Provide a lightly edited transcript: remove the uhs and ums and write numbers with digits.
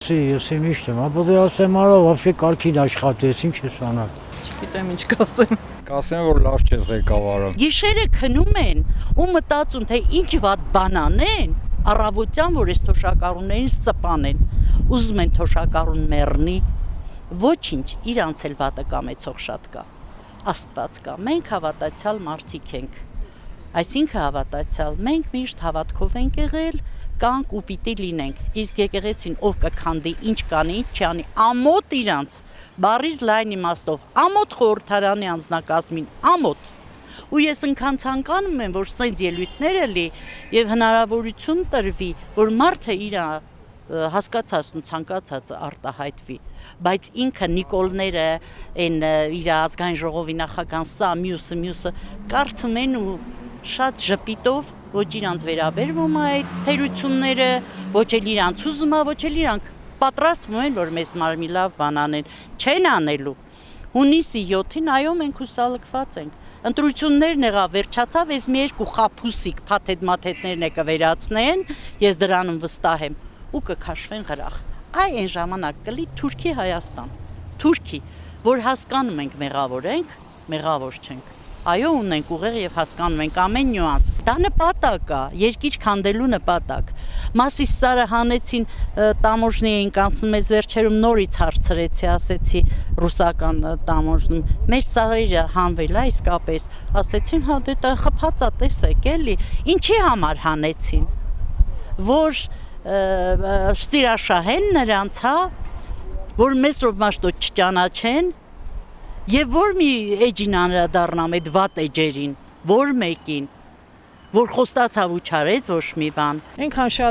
Եսի միշտ եմ, ապա դե ասեմ արա, вообще կարքին աշխատես, ինչ ես անալ։ Չգիտեմ ինչ կասեմ։ Կասեմ, որ լավ չես ղեկավարում։ Գիշերը քնում են ու մտածում, թե ինչ վատ բան անեն, առավոտյան որ այս թոշակառուներին սպանեն, ուզում են թոշակառուն մեռնի, ոչինչ, իրանց էլ վատը կամեցող շատ կա, Աստված կա, մենք հավատացյալ մարդիկ ենք, այսինքն հավատացյալ, մենք միշտ հավատքով ենք եղել, կանք ու պիտի լինենք, իսկ եկեղեցին ով կքանդի, ինչ կանի, ինչ չանի, ամոթ իրանց, բառից լայն իմաստով, ամոթ խորհրդարանի անձնակազմին, ամոթ։ Ու ես ընքան ցանկանում եմ, որ սենց ելույթները լի եւ հնարավորություն տրվի, որ մարդը իր հասկացածն ու ցանկացածը արտահայտվի, բայց ինքը Նիկոլները, այն իր ազգային ժողովի նախագահան, սա մյուսը կարծում են ու շատ ժպիտով ոչ իրանց վերաբերվում է այդ թերությունները, ոչ էլ իրանց ուզում է, ոչ էլ իրանք պատրաստվում են, որ մեզ մարմի լավ բան անեն, չեն անելու։ Հունիսի 7-ին այո մենք հուսալքված ենք։ Ընտրություններն եղա վերջացավ, ես մի երկու խափուսիկ փաթեթ-մաթեթներն է կվերացնեն, ես դրանում վստահ եմ, ու կքաշվեն գրախ։ Այ այն ժամանակ կլի Թուրքի Հայաստան, Թուրքի, որ հասկանում ենք մեղավոր ենք, մեղավոր չենք։ Այո, ունենք ուղեղ եւ հասկանում ենք ամեն նյուանս։ Դա նպատակ է, երկիր քանդելու նպատակ։ Մասիսարը հանեցին տամոժնի էին կանցնում, ես վերջերում նորից հարցրեցի, ասեցի ռուսական տամոժնում։ Մեր սարերը հանվել է իսկապես, ասեցին, հա դե խփածա տեսեք էլի, ինչի համար հանեցին։ Որ ստիրաշահեն նրանց, հա, որ մեզ ռոմաշտո չճանաչեն եւ որ մի էջին անդրադառնամ այդ վատ էջերին, որ մեկին, որ խոստացավ ու չարեց ոչ մի բան։ Այնքան շատ